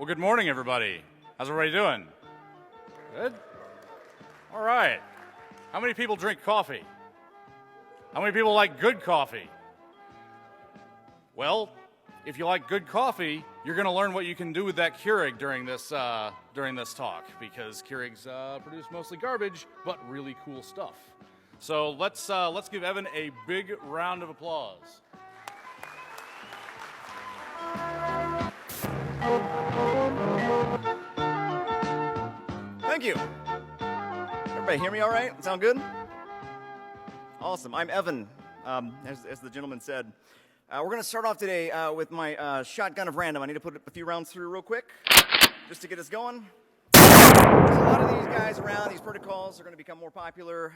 Well, good morning, everybody. How's everybody doing? Good? All right. How many people drink coffee? How many people like good coffee? Well, if you like good coffee, you're going to learn what you can do with that Keurig during this talk, because Keurigs produce mostly garbage, but really cool stuff. So let's give Evan a big round of applause. Thank you. Everybody hear me all right? Sound good? Awesome. I'm Evan, as the gentleman said. We're going to start off today with my shotgun of random. I need to put a few rounds through real quick just to get us going. There's a lot of these guys around. These protocols are going to become more popular.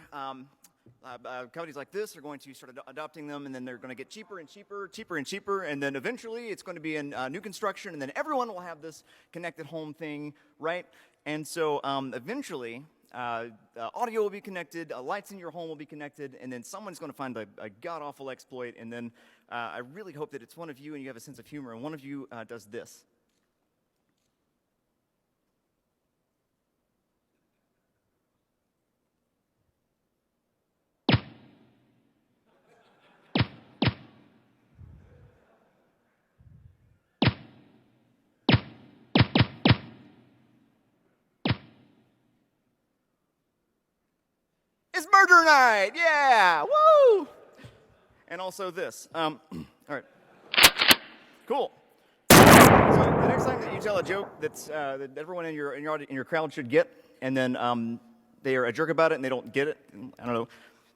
Companies like this are going to start adopting them, and then they're going to get cheaper and cheaper, and then eventually it's going to be in new construction, and then everyone will have this connected home thing, right? And so eventually audio will be connected, lights in your home will be connected, and then someone's going to find a god-awful exploit, and then I really hope that it's one of you and you have a sense of humor, and one of you does this. It's murder night! Yeah! Woo! And also this. All right. Cool. So the next time that you tell a joke that's that everyone in your crowd should get, and then they are a jerk about it and they don't get it, I don't know.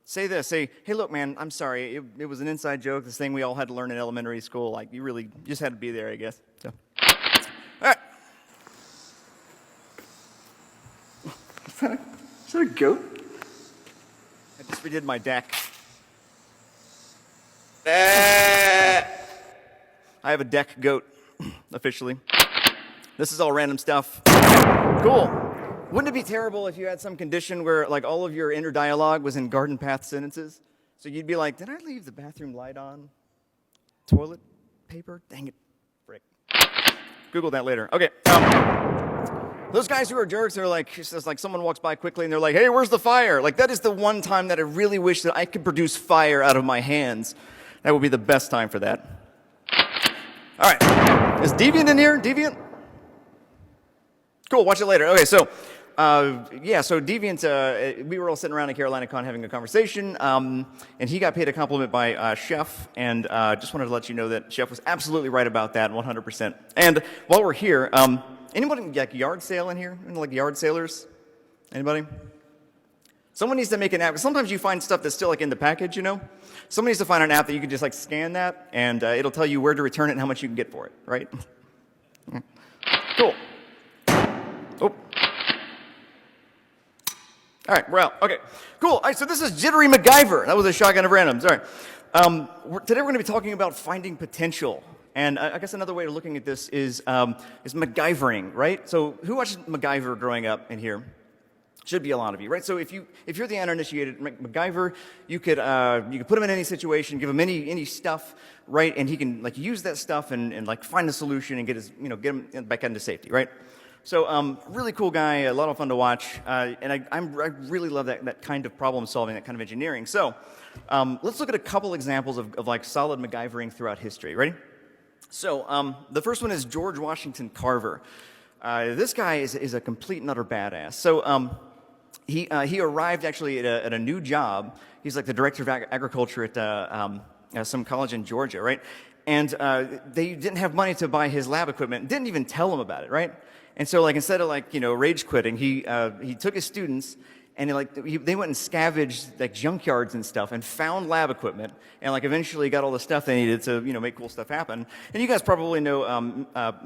Say this. Say, hey, look, man, I'm sorry. It was an inside joke. This thing we all had to learn in elementary school. Like, you just had to be there, I guess. So. All right. Is that a goat? I just redid my deck. I have a deck goat, officially. This is all random stuff. Cool. Wouldn't it be terrible if you had some condition where, like, all of your inner dialogue was in garden path sentences? So you'd be like, did I leave the bathroom light on? Toilet paper? Dang it. Frick. Google that later. Okay. Those guys who are jerks are like, it's just like someone walks by quickly and they're like, hey, where's the fire? Like, that is the one time that I really wish that I could produce fire out of my hands. That would be the best time for that. All right. Is Deviant in here? Deviant? Cool, watch it later. Okay, so, so Deviant, we were all sitting around at CarolinaCon having a conversation, and he got paid a compliment by Chef, and just wanted to let you know that Chef was absolutely right about that, 100%. And while we're here, anybody like yard sale in here? Like yard sailors? Anybody? Someone needs to make an app. Sometimes you find stuff that's still like in the package, you know? Someone needs to find an app that you can just like scan that, and it'll tell you where to return it and how much you can get for it, right? Cool. Oh. All right, we're out. Okay, cool. All right, so this is Jittery MacGyver. That was a shotgun of randoms. All right. Today we're going to be talking about finding potential. And I guess another way of looking at this is MacGyvering, right? So who watched MacGyver growing up in here? Should be a lot of you, right? So if you're the uninitiated, MacGyver, you could put him in any situation, give him any stuff, right? And he can like use that stuff and like find a solution and get him back into safety, right? So really cool guy, a lot of fun to watch, and I really love that kind of problem solving, that kind of engineering. So let's look at a couple examples of like solid MacGyvering throughout history. Ready? So the first one is George Washington Carver. This guy is a complete and utter badass. So he arrived actually at a new job. He's like the director of agriculture at some college in Georgia, right? And they didn't have money to buy his lab equipment. Didn't even tell him about it, right? And so like instead of like rage quitting, he took his students and they went and scavenged like junkyards and stuff and found lab equipment and like eventually got all the stuff they needed to make cool stuff happen. And you guys probably know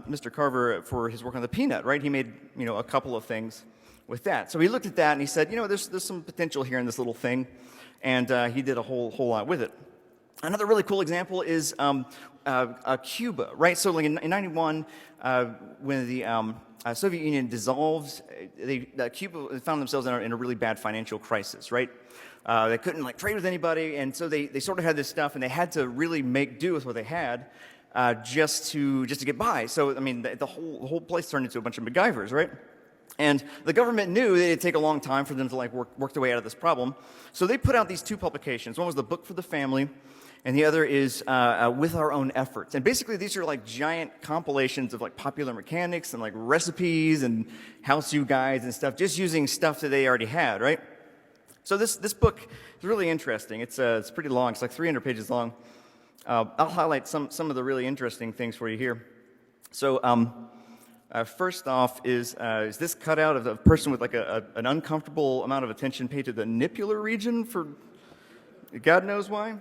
Mr. Carver for his work on the peanut, right? He made a couple of things with that. So he looked at that and he said, there's some potential here in this little thing, and he did a whole lot with it. Another really cool example is Cuba, right? So like in 91, when the Soviet Union dissolved, Cuba found themselves in a really bad financial crisis, right? They couldn't like trade with anybody, and so they sort of had this stuff, and they had to really make do with what they had. just to get by. So I mean, the whole place turned into a bunch of MacGyvers, right? And the government knew that it'd take a long time for them to like work their way out of this problem. So they put out these two publications. One was the Book for the Family, and the other is With Our Own Efforts. And basically these are like giant compilations of like popular mechanics and like recipes and how-to guides and stuff, just using stuff that they already had, right? So this book is really interesting. It's pretty long. It's like 300 pages long. I'll highlight some of the really interesting things for you here. So first off is this cutout of a person with like an uncomfortable amount of attention paid to the nipular region for God knows why.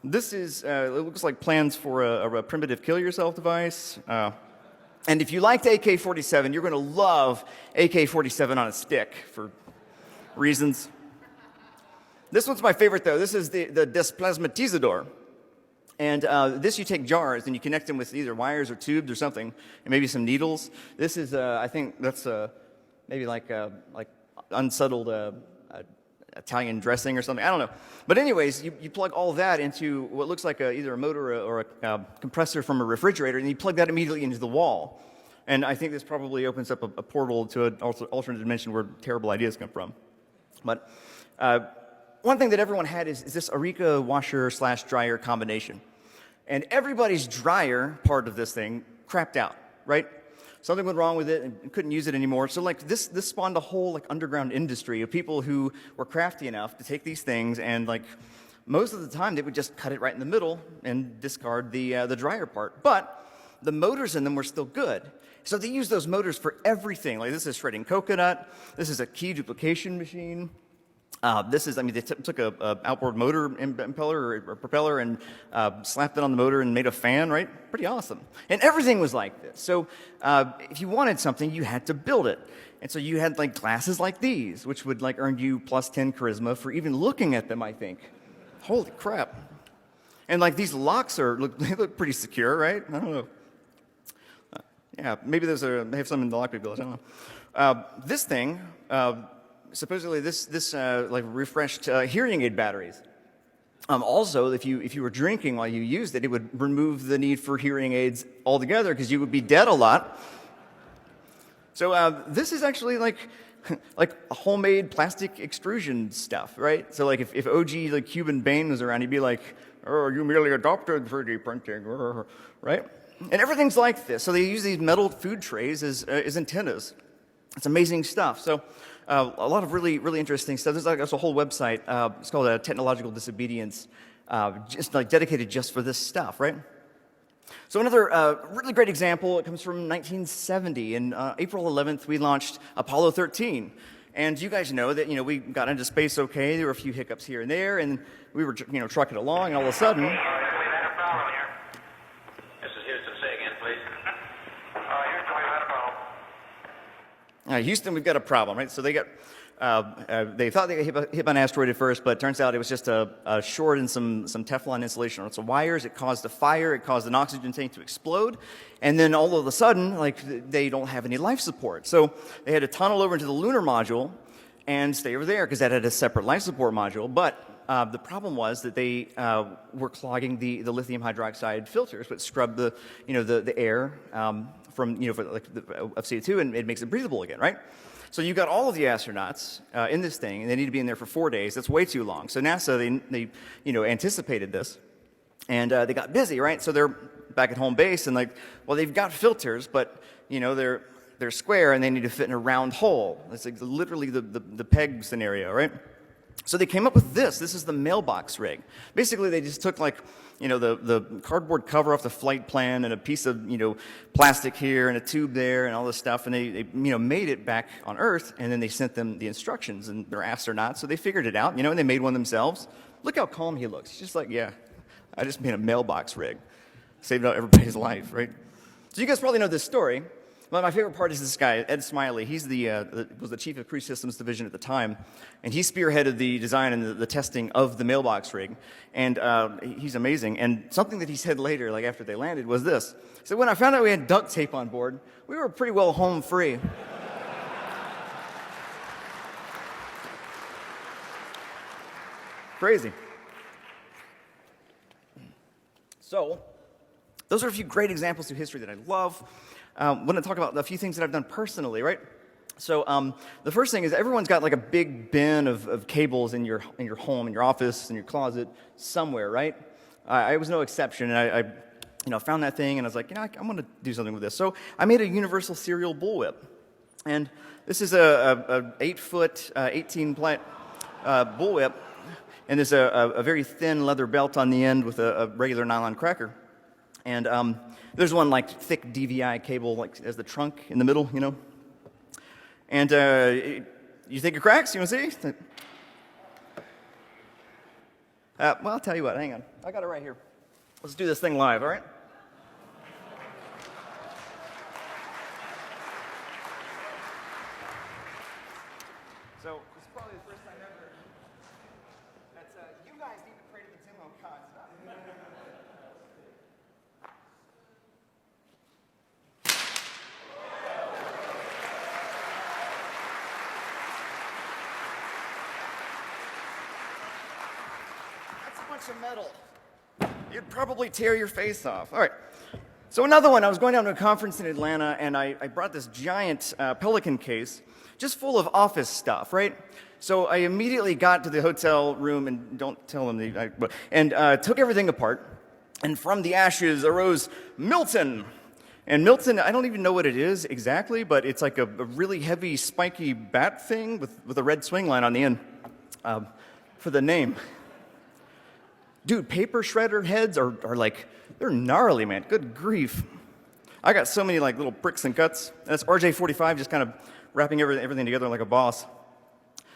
This is, it looks like plans for a primitive kill yourself device. And if you liked AK-47, you're going to love AK-47 on a stick for reasons. This one's my favorite, though. This is the Desplasmatizador. And this, you take jars and you connect them with either wires or tubes or something, and maybe some needles. This is, I think that's maybe like unsettled Italian dressing or something. I don't know. But anyways, you plug all that into what looks like either a motor or a compressor from a refrigerator, and you plug that immediately into the wall. And I think this probably opens up a portal to an alternate dimension where terrible ideas come from. But one thing that everyone had is this Eureka washer/dryer combination. And everybody's dryer part of this thing crapped out, right? Something went wrong with it and couldn't use it anymore. So like this spawned a whole like underground industry of people who were crafty enough to take these things and like most of the time they would just cut it right in the middle and discard the dryer part. But the motors in them were still good. So they used those motors for everything. Like this is shredding coconut. This is a key duplication machine. This is, I mean, they took a outboard motor impeller or propeller and slapped it on the motor and made a fan, right? Pretty awesome. And everything was like this. So if you wanted something, you had to build it. And so you had like glasses like these, which would like earn you plus 10 charisma for even looking at them, I think. Holy crap. And like these locks they look pretty secure, right? I don't know. Yeah, maybe they have some in the lockpick village, I don't know. This thing, supposedly this like refreshed hearing aid batteries. Also, if you were drinking while you used it, it would remove the need for hearing aids altogether because you would be dead a lot. So this is actually like a homemade plastic extrusion stuff, right? So like if OG like Cuban Bane was around, he'd be like, "Oh, you merely adopted 3D printing," right? And everything's like this. So they use these metal food trays as antennas. It's amazing stuff. So a lot of really, really interesting stuff. There's a whole website. It's called Technological Disobedience, just like dedicated just for this stuff, right? So another really great example, it comes from 1970. And April 11th, we launched Apollo 13. And you guys know that, we got into space okay. There were a few hiccups here and there, and we were, trucking along, and all of a sudden... Houston, we've got a problem, right? So they thought they got hit by an asteroid at first, but it turns out it was just a short in some Teflon insulation on some wires. It caused a fire. It caused an oxygen tank to explode. And then all of a sudden, like, they don't have any life support. So they had to tunnel over into the lunar module and stay over there because that had a separate life support module. But the problem was that they were clogging the lithium hydroxide filters, which scrubbed the air from of CO2, and it makes it breathable again, right? So you got all of the astronauts in this thing, and they need to be in there for 4 days. That's way too long. So NASA they anticipated this, and they got busy, right? So they're back at home base, and they've got filters, but they're square, and they need to fit in a round hole. That's like literally the peg scenario, right? So they came up with this. This is the mailbox rig. Basically, they just took the cardboard cover off the flight plan and a piece of plastic here and a tube there and all this stuff, and they made it back on Earth, and then they sent them the instructions, and they're astronauts, so they figured it out, and they made one themselves. Look how calm he looks. He's just like, yeah, I just made a mailbox rig, saved out everybody's life, right? So you guys probably know this story. But my favorite part is this guy, Ed Smiley. He's was the chief of Crew Systems Division at the time, and he spearheaded the design and the testing of the mailbox rig. And he's amazing. And something that he said later, like after they landed, was this. So when I found out we had duct tape on board, we were pretty well home free. Crazy. So Those are a few great examples through history that I love. I want to talk about a few things that I've done personally, right? So the first thing is everyone's got like a big bin of cables in your home, in your office, in your closet, somewhere, right? I was no exception, and I found that thing, and I was like, I'm going to do something with this. So I made a universal serial bullwhip, and this is a 8-foot, 18-plant bullwhip, and there's a very thin leather belt on the end with a regular nylon cracker, and there's one like thick DVI cable like as the trunk in the middle, And you think it cracks? You want to see? Well, I'll tell you what. Hang on. I got it right here. Let's do this thing live, all right? So, this is probably the first time ever that you guys need to pray to the Tim gods. That's a bunch of metal. You'd probably tear your face off. All right. So another one, I was going down to a conference in Atlanta, and I brought this giant Pelican case just full of office stuff, right? So I immediately got to the hotel room, and don't tell them, took everything apart, and from the ashes arose Milton. And Milton, I don't even know what it is exactly, but it's like a really heavy, spiky bat thing with a red swing line on the end for the name. Dude, paper shredder heads are like, they're gnarly, man. Good grief. I got so many like little pricks and cuts. And that's RJ45 just kind of wrapping everything together like a boss.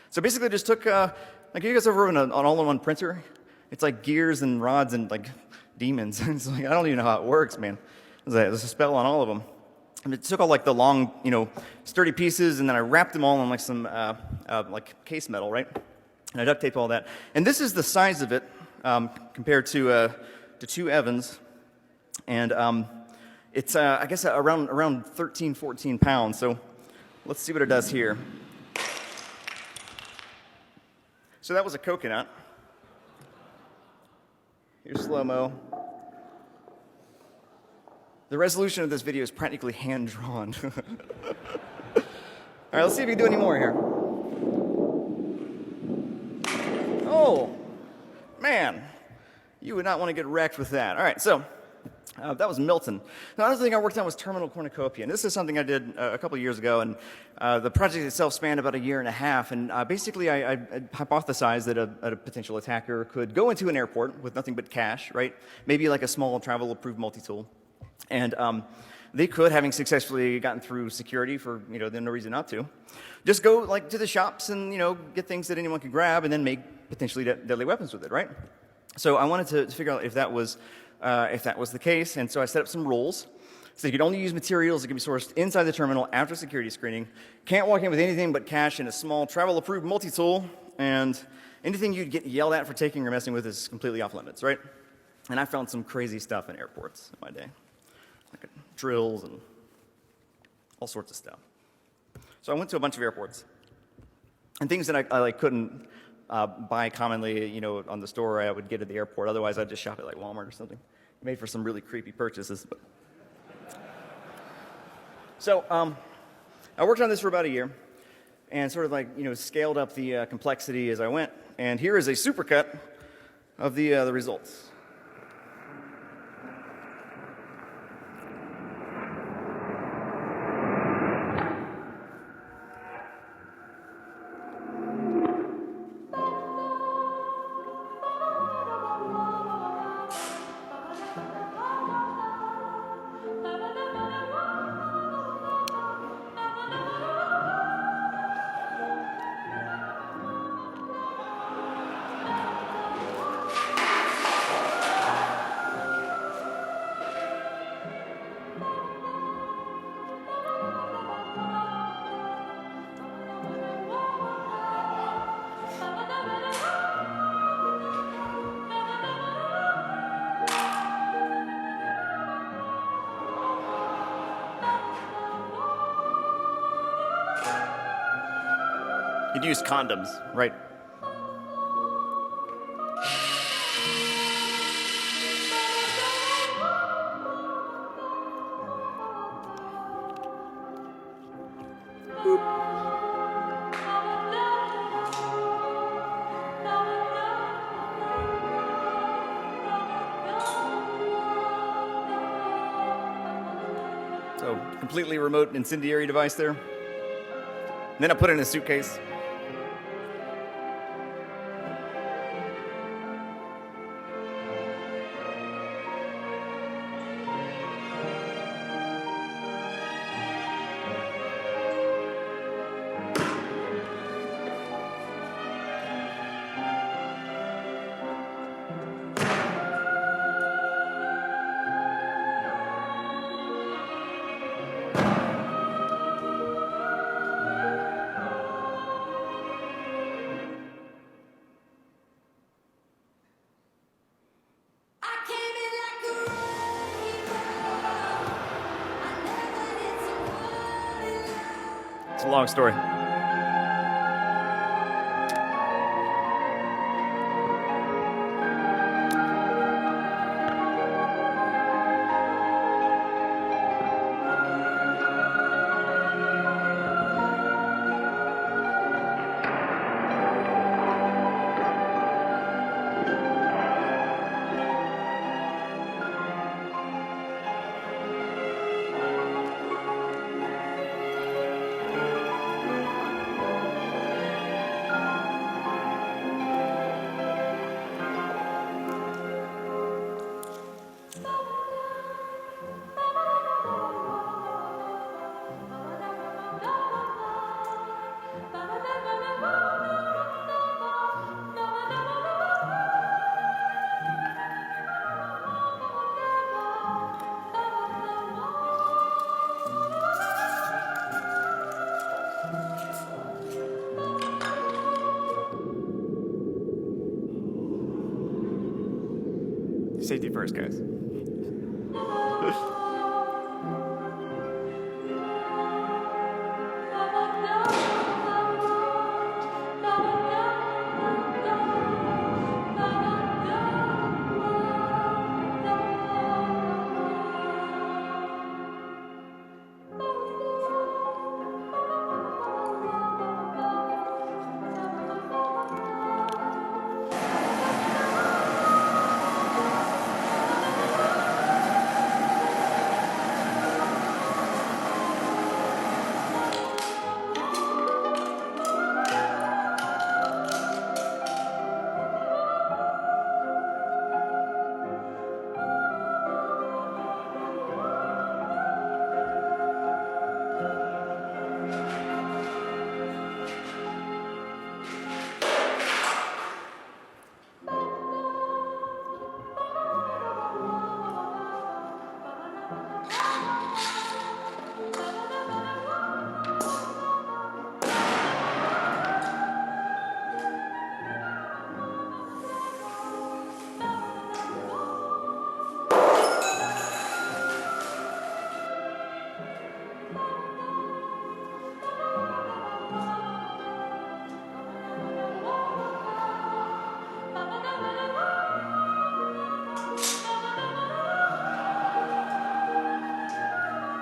So basically just took, like you guys ever an all-in-one printer? It's like gears and rods and like demons. It's like, I don't even know how it works, man. There's a spell on all of them. And it took all like the long, sturdy pieces, and then I wrapped them all in like some like case metal, right? And I duct taped all that. And this is the size of it compared to 2 Evans. And it's, I guess, around 13, 14 pounds. So let's see what it does here. So that was a coconut. Here's slow-mo. The resolution of this video is practically hand-drawn. All right, let's see if we can do any more here. Oh, man. You would not want to get wrecked with that. All right, so that was Milton. The other thing I worked on was terminal cornucopia. And this is something I did a couple of years ago. And the project itself spanned about a year and a half. And basically, I hypothesized that a potential attacker could go into an airport with nothing but cash, right? Maybe like a small travel-approved multi-tool. And they could, having successfully gotten through security for, there's no reason not to, just go like to the shops and, get things that anyone could grab and then make potentially deadly weapons with it, right? So I wanted to figure out if that was the case, and so I set up some rules. So you could only use materials that can be sourced inside the terminal after security screening. Can't walk in with anything but cash and a small travel-approved multi-tool, and anything you'd get yelled at for taking or messing with is completely off limits, right? And I found some crazy stuff in airports in my day, like drills and all sorts of stuff. So I went to a bunch of airports, and things that I couldn't buy commonly, on the store I would get at the airport. Otherwise, I'd just shop at like Walmart or something. It made for some really creepy purchases. But. So I worked on this for about a year, and sort of like scaled up the complexity as I went. And here is a supercut of the results. You'd use condoms, right? So, completely remote incendiary device there. And then I put it in a suitcase. It's a long story. Safety first, guys.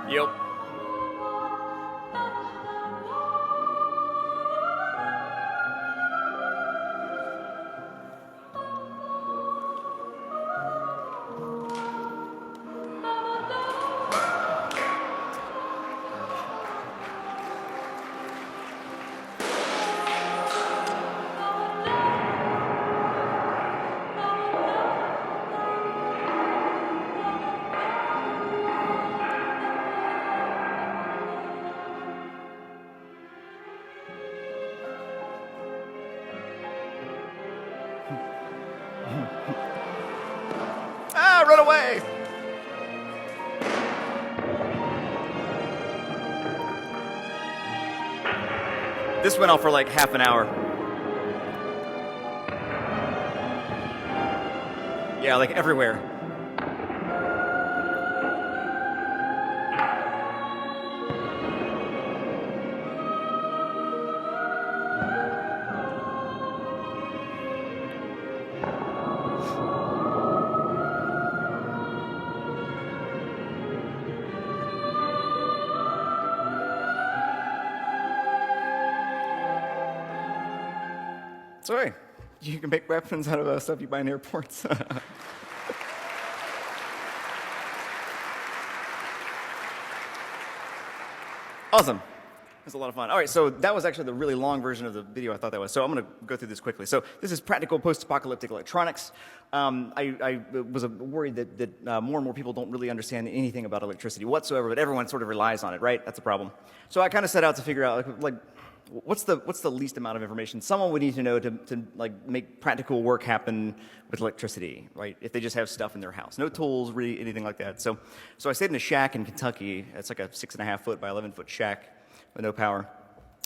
Yep. Ah, run away! This went off for like half an hour. Yeah, like everywhere. So hey, you can make weapons out of stuff you buy in airports. Awesome. It was a lot of fun. All right, so that was actually the really long version of the video I thought that was. So I'm going to go through this quickly. So this is practical post-apocalyptic electronics. I was worried that more and more people don't really understand anything about electricity whatsoever, but everyone sort of relies on it, right? That's a problem. So I kind of set out to figure out, like what's the least amount of information someone would need to know to like make practical work happen with electricity, right? If they just have stuff in their house, no tools, really anything like that. So I stayed in a shack in Kentucky. It's like a 6.5 foot by 11 foot shack with no power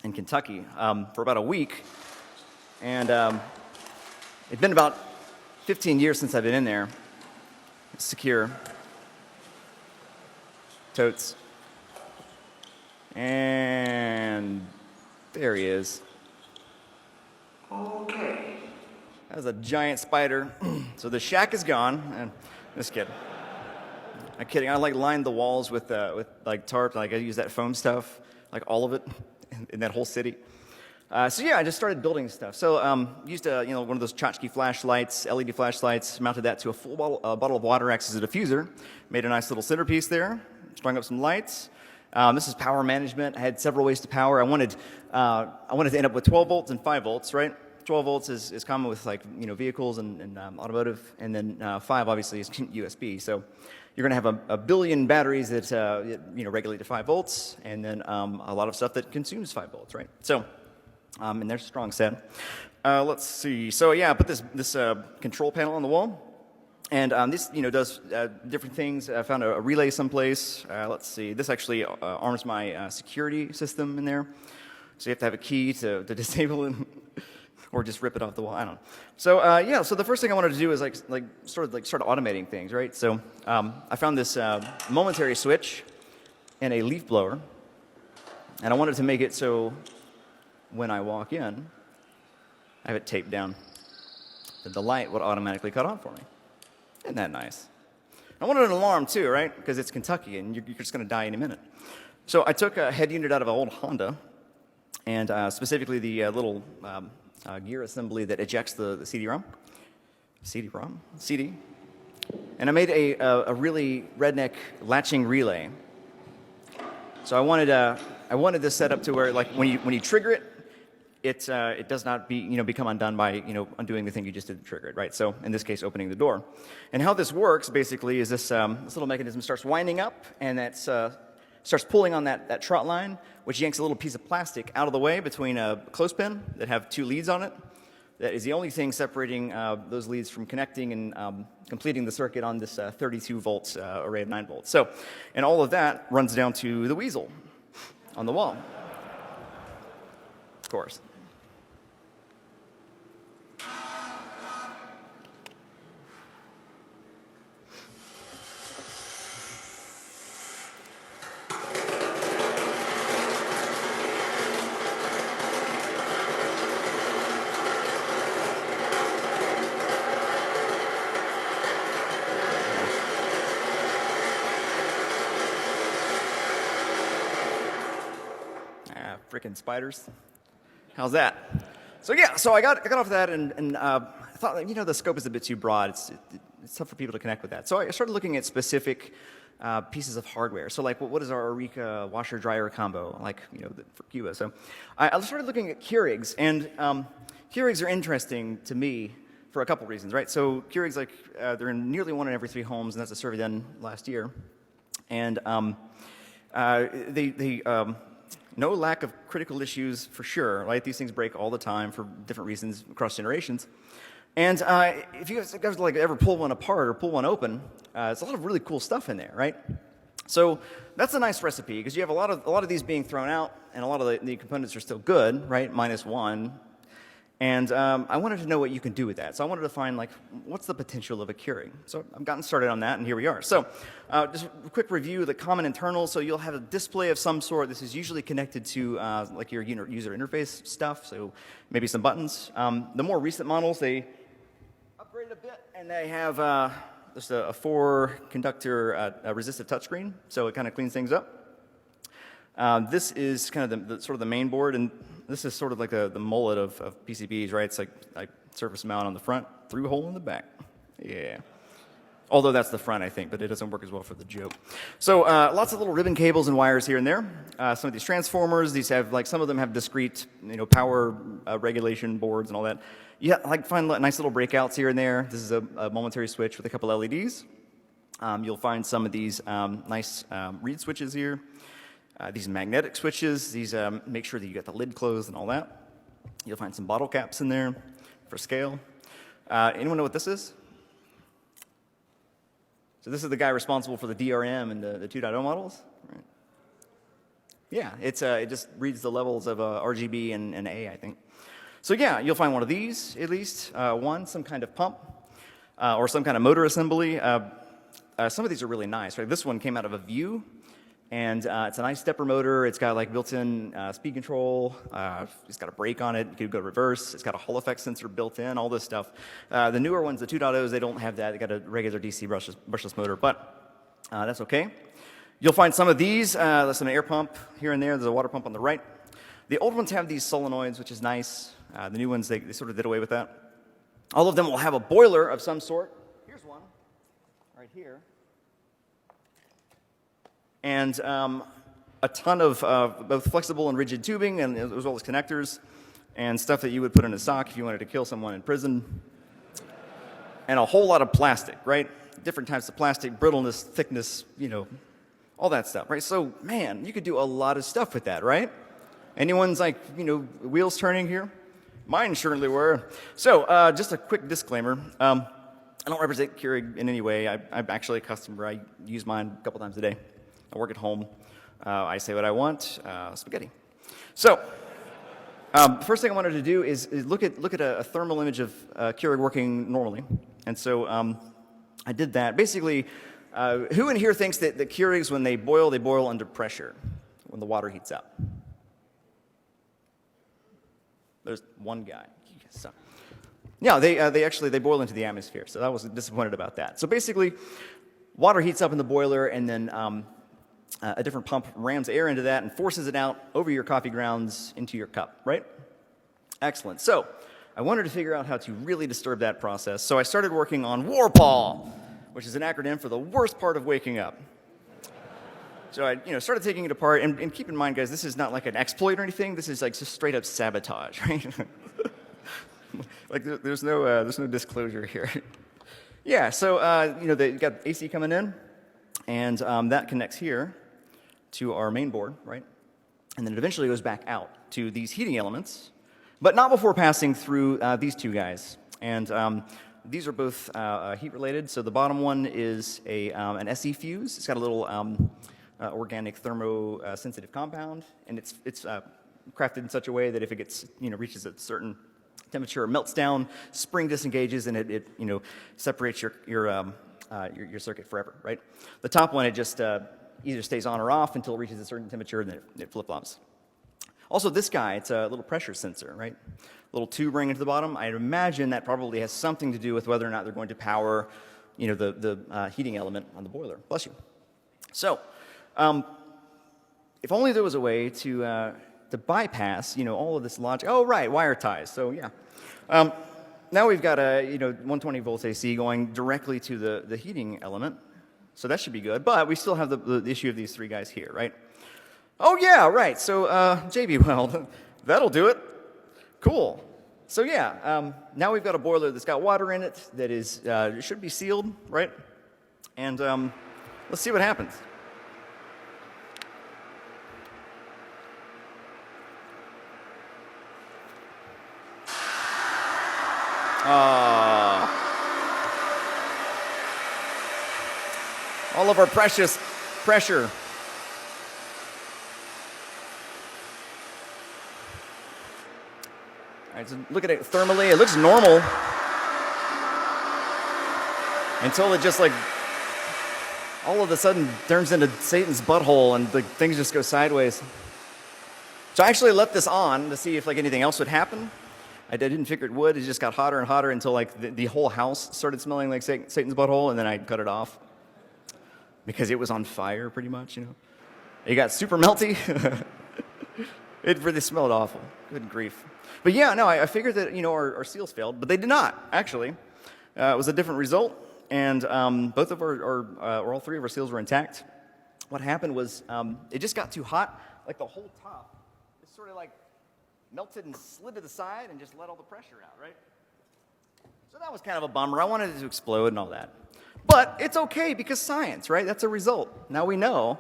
in Kentucky for about a week, and it'd been about 15 years since I've been in there. It's secure. Totes. And there he is. Okay. That was a giant spider. So the shack is gone, and just kidding. I'm kidding. I like lined the walls with like tarp. Like I use that foam stuff, like all of it, in that whole city. So yeah, I just started building stuff. So used one of those tchotchke flashlights, LED flashlights, mounted that to a full bottle of water, acts as a diffuser, made a nice little centerpiece there, strung up some lights. This is power management. I had several ways to power. I wanted to end up with 12 volts and 5 volts, right? 12 volts is common with like vehicles and automotive, and then 5 obviously is USB. So you're going to have a billion batteries that regulate to 5 volts, and then a lot of stuff that consumes 5 volts, right? So and there's a strong set. Let's see. So yeah, I put this control panel on the wall. And this, does different things. I found a relay someplace. Let's see. This actually arms my security system in there. So you have to have a key to disable it, or just rip it off the wall. I don't know. So yeah. So the first thing I wanted to do is start automating things, right? So I found this momentary switch and a leaf blower, and I wanted to make it so when I walk in, I have it taped down, that the light would automatically cut on for me. Isn't that nice? I wanted an alarm too, right? Because it's Kentucky and you're just going to die any minute. So I took a head unit out of an old Honda, and specifically the little gear assembly that ejects the CD-ROM. CD. And I made a really redneck latching relay. So I wanted this set up to where, like, when you trigger it, it does not become undone by undoing the thing you just did to trigger it, right? So in this case, opening the door. And how this works basically is this little mechanism starts winding up, and that starts pulling on that trot line, which yanks a little piece of plastic out of the way between a clothespin that have 2 leads on it. That is the only thing separating those leads from connecting and completing the circuit on this 32 volts array of 9 volts. So, and all of that runs down to the weasel on the wall, of course. Frickin' spiders. How's that? So yeah, so I got off that and I thought, the scope is a bit too broad. It's tough for people to connect with that. So I started looking at specific pieces of hardware. So like, what is our Eureka washer dryer combo? Like, for Cuba. So I started looking at Keurigs, and Keurigs are interesting to me for a couple reasons, right? So Keurigs, they're in nearly 1 in every 3 homes, and that's a survey done last year. And they no lack of critical issues for sure, right? These things break all the time for different reasons across generations. And if you guys ever pull one apart or pull one open, there's a lot of really cool stuff in there, right? So that's a nice recipe, because you have a lot of these being thrown out, and a lot of the components are still good, right? -1. And I wanted to know what you can do with that. So I wanted to find, what's the potential of a Keurig? So I've gotten started on that, and here we are. So just a quick review of the common internals. So you'll have a display of some sort. This is usually connected to your user interface stuff, so maybe some buttons. The more recent models, they upgraded a bit, and they have just a 4-conductor resistive touchscreen, so it kind of cleans things up. This is kind of the main board, and This is sort of like the mullet of PCBs, right? It's like I surface mount on the front, through hole in the back. Yeah. Although that's the front, I think, but it doesn't work as well for the joke. So lots of little ribbon cables and wires here and there. Some of these transformers, these have, like, some of them have discrete, power regulation boards and all that. You find nice little breakouts here and there. This is a momentary switch with a couple LEDs. You'll find some of these nice reed switches here. These magnetic switches, these make sure that you got the lid closed and all that. You'll find some bottle caps in there for scale. Anyone know what this is? So this is the guy responsible for the DRM and the 2.0 models. Right. Yeah, it just reads the levels of RGB and A, I think. So yeah, you'll find one of these, at least. Some kind of pump, or some kind of motor assembly. Some of these are really nice. Right? This one came out of a View, and it's a nice stepper motor. It's got like built-in speed control. It's got a brake on it. You could go reverse. It's got a Hall effect sensor built in, all this stuff. The newer ones, the 2.0s, they don't have that. They got a regular DC brushless motor, but that's okay. You'll find some of these. There's an air pump here and there. There's a water pump on the right. The old ones have these solenoids, which is nice. The new ones, they sort of did away with that. All of them will have a boiler of some sort. Here's one right here. And a ton of both flexible and rigid tubing, and as well as connectors, and stuff that you would put in a sock if you wanted to kill someone in prison. And a whole lot of plastic, right? Different types of plastic, brittleness, thickness, all that stuff, right? So, man, you could do a lot of stuff with that, right? Anyone's wheels turning here? Mine certainly were. So, just a quick disclaimer. I don't represent Keurig in any way. I'm actually a customer. I use mine a couple times a day. I work at home. I say what I want. Spaghetti. So, first thing I wanted to do is look at a thermal image of Keurig working normally. And so I did that. Basically, who in here thinks that the Keurigs, when they boil under pressure, when the water heats up? There's one guy. So, yeah, they boil into the atmosphere. So I was disappointed about that. So basically, water heats up in the boiler, and then a different pump rams air into that and forces it out over your coffee grounds into your cup, right? Excellent. So I wanted to figure out how to really disturb that process. So I started working on WARPAL, which is an acronym for the worst part of waking up. So I started taking it apart, and keep in mind, guys, this is not like an exploit or anything. This is like just straight up sabotage, right? Like there's no disclosure here. Yeah, so they got AC coming in, and that connects here to our main board, right? And then it eventually goes back out to these heating elements, but not before passing through these two guys. And these are both heat-related. So the bottom one is an SE fuse. It's got a little organic thermosensitive compound, and it's crafted in such a way that if it gets reaches a certain temperature, it melts down, spring disengages, and it separates your circuit forever, right? The top one, it just either stays on or off until it reaches a certain temperature, and then it flip-flops. Also, this guy, it's a little pressure sensor, right? Little tube ring into the bottom. I imagine that probably has something to do with whether or not they're going to power, the heating element on the boiler. Bless you. So, if only there was a way to bypass, all of this logic. Oh, right, wire ties. So, yeah. Now we've got a 120 volts AC going directly to the heating element, so that should be good. But we still have the issue of these three guys here, right? Oh yeah, right. So JB Weld, that'll do it. Cool. So yeah, now we've got a boiler that's got water in it that is should be sealed, right? And let's see what happens. All of our precious pressure. All right, so look at it thermally. It looks normal until it just all of a sudden turns into Satan's butthole and things just go sideways. So I actually left this on to see if anything else would happen. I didn't figure it would. It just got hotter and hotter until the whole house started smelling like Satan's butthole, and then I cut it off because it was on fire pretty much, It got super melty. It really smelled awful. Good grief. But yeah, no, I figured that, our seals failed, but they did not, actually. It was a different result, and both of or all three of our seals were intact. What happened was it just got too hot, like the whole top. It sort of like melted and slid to the side and just let all the pressure out, right? So that was kind of a bummer. I wanted it to explode and all that. But it's okay because science, right? That's a result. Now we know.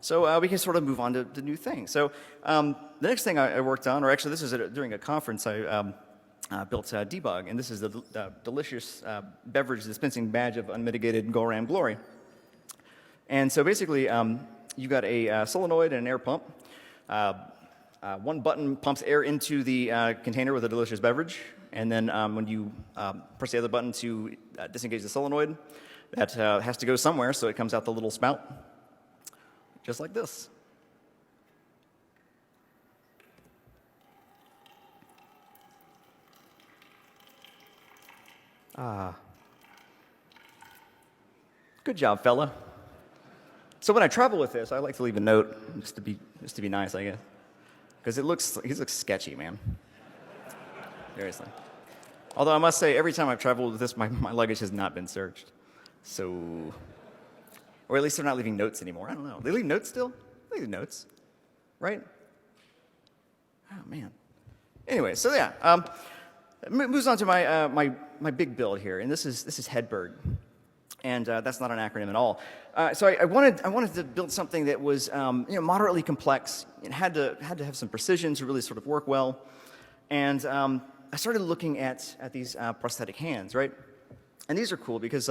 So we can sort of move on to new things. So the next thing I worked on, or actually this is during a conference, I built Debug, and this is the delicious beverage dispensing badge of unmitigated Goram glory. And so basically, you've got a solenoid and an air pump. One button pumps air into the container with a delicious beverage, and then when you press the other button to disengage the solenoid, that has to go somewhere, so it comes out the little spout, just like this. Good job, fella. So when I travel with this, I like to leave a note just to be nice, I guess, because he looks sketchy, man. Seriously. Although I must say, every time I've traveled with this, my luggage has not been searched. So, or at least they're not leaving notes anymore. I don't know. They leave notes still? They leave notes, right? Oh man. Anyway, so yeah, it moves on to my big build here, and this is Hedberg. And that's not an acronym at all. So I wanted to build something that was moderately complex. It had to have some precision to really sort of work well. And I started looking at these prosthetic hands, right? And these are cool because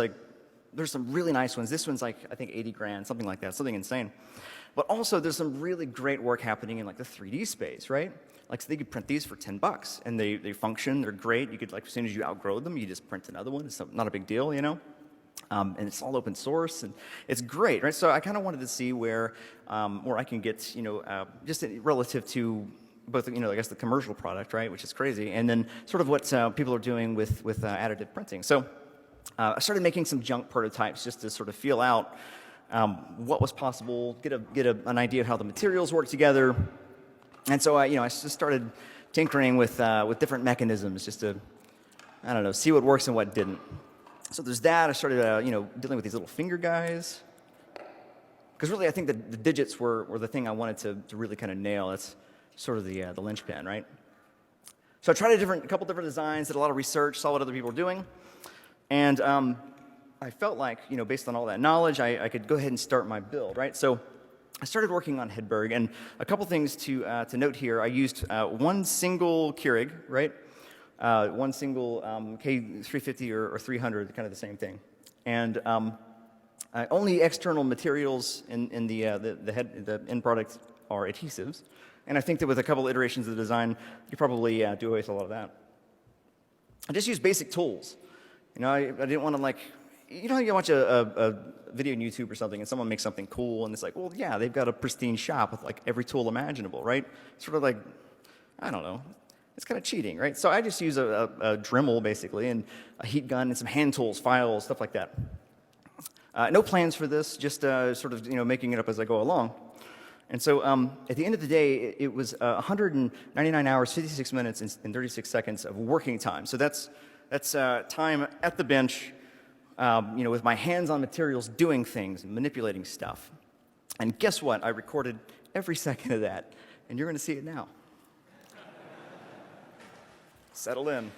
there's some really nice ones. This one's I think 80 grand, something like that, something insane. But also there's some really great work happening in the 3D space, right? So they could print these for $10, and they function. They're great. You could as soon as you outgrow them, you just print another one. It's not a big deal, and it's all open source, and it's great, right? So I kind of wanted to see where I can get, just relative to both, I guess the commercial product, right, which is crazy, and then sort of what people are doing with additive printing. So I started making some junk prototypes just to sort of feel out what was possible, get an idea of how the materials work together, and so I just started tinkering with different mechanisms just to, I don't know, see what works and what didn't. So there's that. I started, dealing with these little finger guys. Because really, I think that the digits were the thing I wanted to really kind of nail. That's sort of the linchpin, right? So I tried a couple different designs, did a lot of research, saw what other people were doing. And I felt like, based on all that knowledge, I could go ahead and start my build, right? So I started working on Hedberg. And a couple things to note here. I used one single Keurig, right? One single K350 or 300, kind of the same thing. And only external materials in the end product are adhesives. And I think that with a couple iterations of the design, you probably do away with a lot of that. I just used basic tools. I didn't want to you watch a video on YouTube or something, and someone makes something cool, and it's well, yeah, they've got a pristine shop with every tool imaginable, right? Sort of I don't know. It's kind of cheating, right? So I just use a Dremel, basically, and a heat gun and some hand tools, files, stuff like that. No plans for this, just sort of making it up as I go along. And so at the end of the day, it was 199 hours, 56 minutes, and 36 seconds of working time. So that's time at the bench, with my hands on materials, doing things, and manipulating stuff. And guess what? I recorded every second of that, and you're going to see it now. Settle in.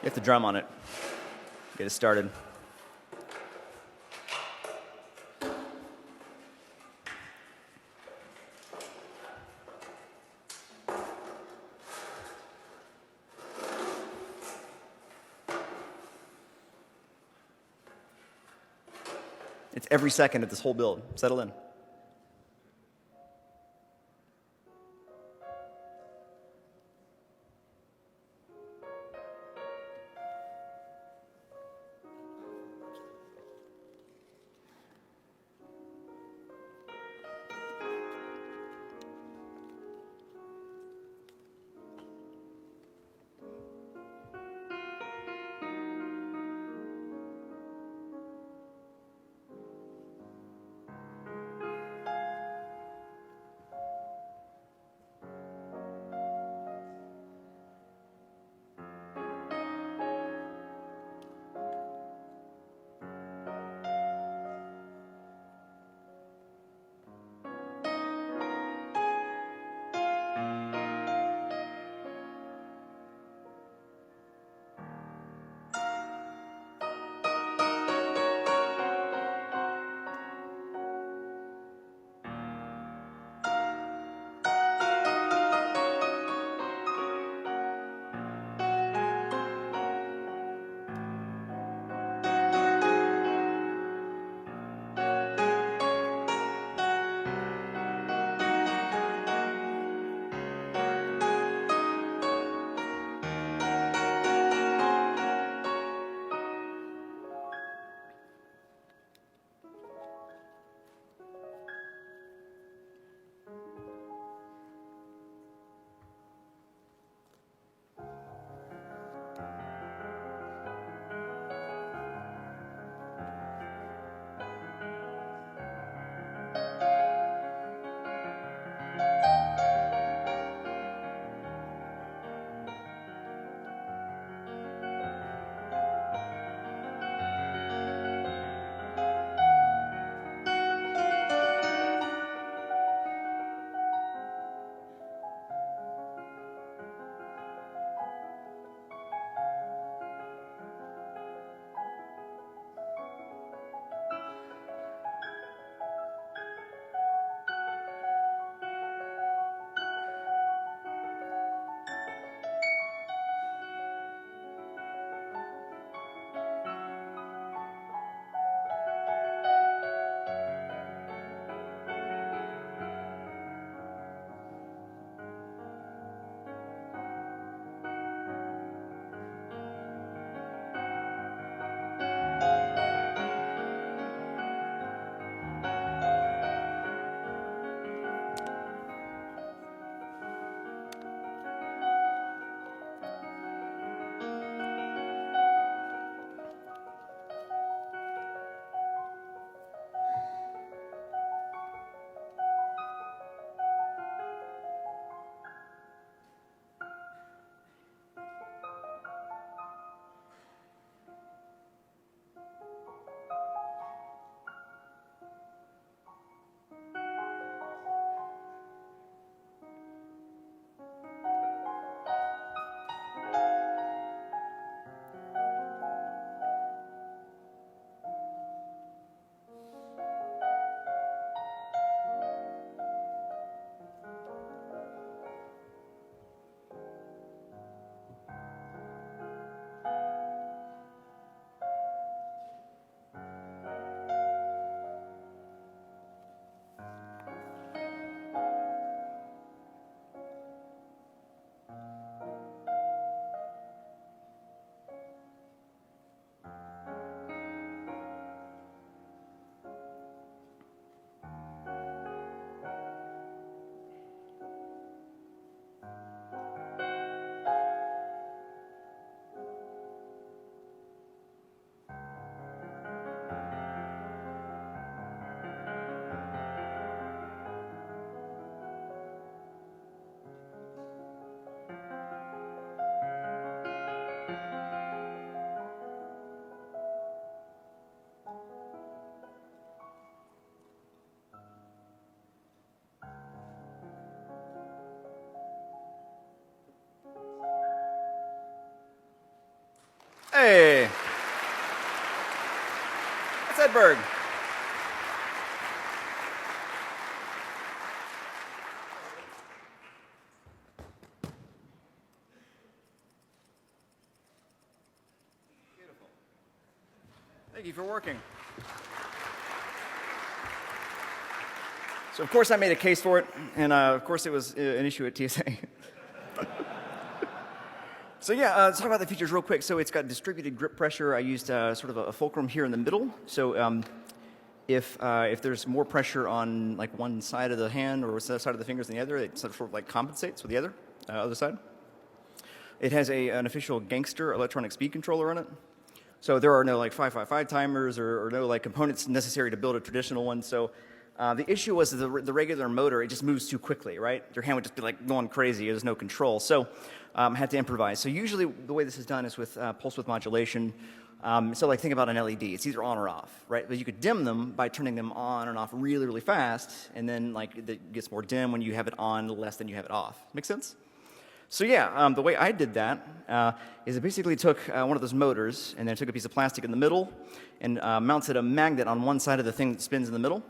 You have to drum on it. Get it started. It's every second of this whole build. Settle in. Goldberg. Beautiful. Thank you for working. So of course I made a case for it, and of course it was an issue at TSA. So yeah, let's talk about the features real quick. So it's got distributed grip pressure. I used sort of a fulcrum here in the middle. So if there's more pressure on like one side of the hand or side of the fingers than the other, it sort of like compensates with the other side. It has an official gangster electronic speed controller on it. So there are no like 555 timers or no like components necessary to build a traditional one. So the issue was the regular motor, it just moves too quickly, right? Your hand would just be like going crazy. There's no control. So I had to improvise. So usually the way this is done is with pulse width modulation. So like think about an LED. It's either on or off, right? But you could dim them by turning them on and off really, really fast. And then like it gets more dim when you have it on, less than you have it off. Make sense? So yeah, the way I did that is I basically took one of those motors and then I took a piece of plastic in the middle and mounted a magnet on one side of the thing that spins in the middle.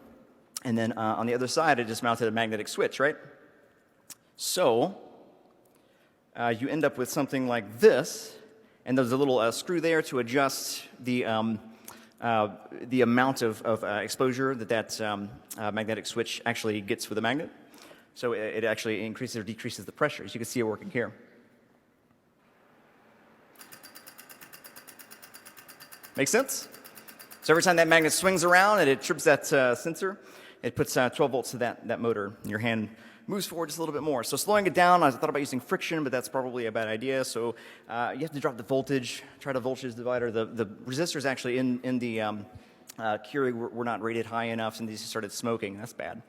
And then on the other side, I just mounted a magnetic switch, right? So you end up with something like this, and there's a little screw there to adjust the amount of exposure that magnetic switch actually gets with the magnet. So it actually increases or decreases the pressure. As you can see it working here. Make sense? So every time that magnet swings around and it trips that sensor, it puts 12 volts to that motor, and your hand moves forward just a little bit more. So slowing it down, I thought about using friction, but that's probably a bad idea. So you have to drop the voltage, try to voltage divider. The resistors actually in the Keurig were not rated high enough, and these started smoking. That's bad.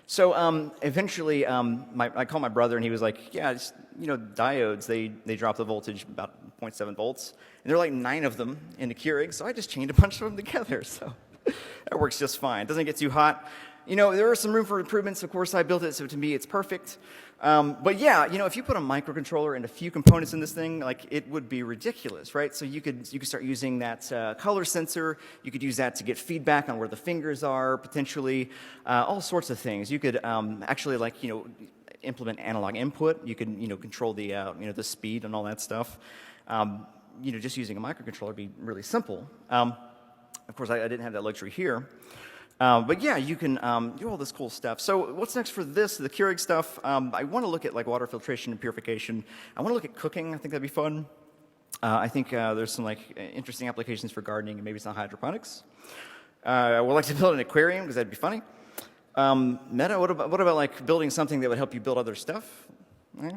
So eventually, I called my brother, and he was like, yeah, just, diodes, they drop the voltage about 0.7 volts. And there are like 9 of them in the Keurig, so I just chained a bunch of them together. So that works just fine. It doesn't get too hot. There is some room for improvements. Of course, I built it, so to me, it's perfect. But yeah, if you put a microcontroller and a few components in this thing, like it would be ridiculous, right? So you could start using that color sensor. You could use that to get feedback on where the fingers are, potentially, all sorts of things. You could actually, implement analog input. You could, control the, the speed and all that stuff. Just using a microcontroller would be really simple. Of course, I didn't have that luxury here. But yeah, you can do all this cool stuff. So what's next for this, the Keurig stuff? I want to look at like water filtration and purification. I want to look at cooking. I think that'd be fun. I think there's some like interesting applications for gardening and maybe some hydroponics. I would like to build an aquarium because that'd be funny. Meta, what about like building something that would help you build other stuff? Yeah.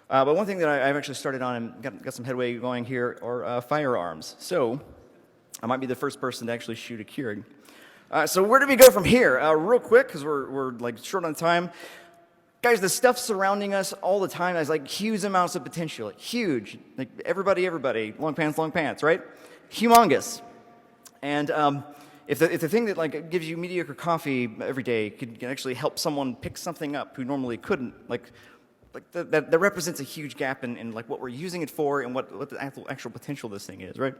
But one thing that I've actually started on and got some headway going here are firearms. So I might be the first person to actually shoot a Keurig. So where do we go from here? Real quick, because we're like short on time. Guys, the stuff surrounding us all the time has like huge amounts of potential. Huge. Like everybody, long pants, right? Humongous. And if the thing that like gives you mediocre coffee every day can actually help someone pick something up who normally couldn't, that represents a huge gap in like what we're using it for and what the actual potential of this thing is, right?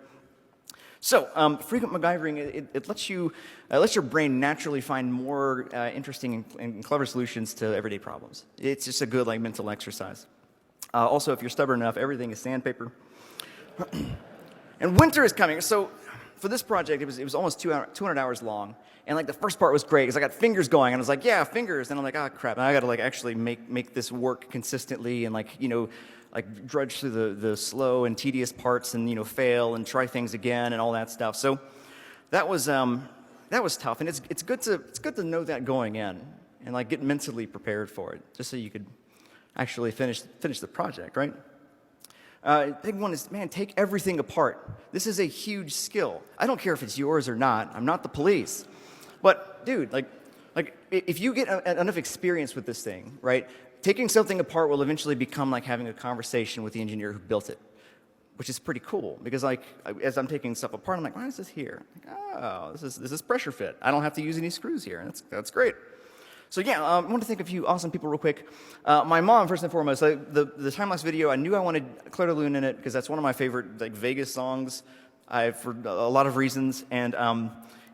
So, frequent MacGyvering, it lets your brain naturally find more interesting and clever solutions to everyday problems. It's just a good like mental exercise. Also, if you're stubborn enough, everything is sandpaper. And winter is coming. So, for this project, it was almost 200 hours long. And like the first part was great because I got fingers going, and I was like, yeah, fingers. And I'm like, oh crap, and I got to like actually make this work consistently and like drudge through the slow and tedious parts and fail and try things again and all that stuff. So that was tough, and it's good to know that going in and like get mentally prepared for it, just so you could actually finish the project, right? Big one is, man, take everything apart. This is a huge skill. I don't care if it's yours or not. I'm not the police, but dude, like if you get enough experience with this thing, right? Taking something apart will eventually become like having a conversation with the engineer who built it, which is pretty cool because like as I'm taking stuff apart, I'm like, why is this here? Like, oh, this is pressure fit. I don't have to use any screws here. That's great. So yeah, I want to thank a few awesome people real quick. My mom, first and foremost. The time-lapse video, I knew I wanted Claire de Lune in it because that's one of my favorite like Vegas songs. For a lot of reasons, and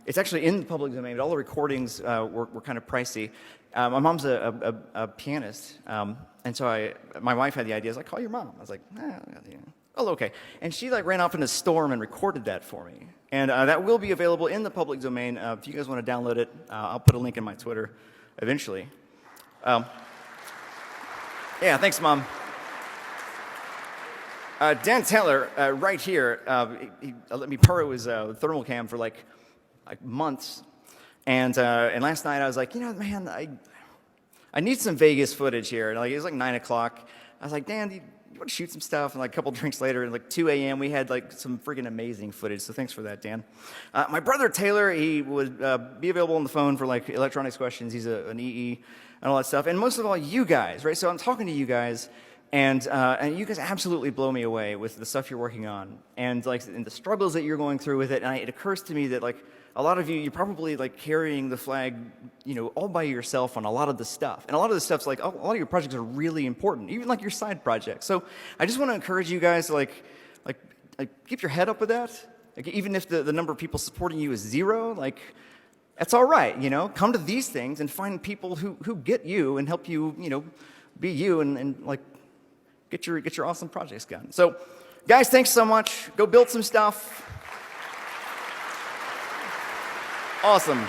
It's actually in the public domain, but all the recordings were kind of pricey. My mom's a pianist, and so my wife had the idea. I was like, call your mom. I was like, oh, okay. And she like ran off in a storm and recorded that for me. And that will be available in the public domain. If you guys want to download it, I'll put a link in my Twitter eventually. Yeah, thanks, Mom. Dan Taylor, right here, he let me borrow his thermal cam for like months. And last night I was like, man, I need some Vegas footage here. And like, it was like 9 o'clock. I was like, Dan, you want to shoot some stuff? And like a couple drinks later, at like 2 a.m., we had like some freaking amazing footage. So thanks for that, Dan. My brother Taylor, he would be available on the phone for like electronics questions. He's an EE and all that stuff. And most of all, you guys, right? So I'm talking to you guys, and you guys absolutely blow me away with the stuff you're working on, and like and the struggles that you're going through with it. And it occurs to me that like a lot of you're probably like carrying the flag, all by yourself on a lot of the stuff. And a lot of the stuff's like a lot of your projects are really important, even like your side projects. So I just want to encourage you guys to like keep your head up with that. Like even if the number of people supporting you is 0, like that's all right. Come to these things and find people who get you and help you, be you and like get your awesome projects done. So, guys, thanks so much. Go build some stuff. Awesome.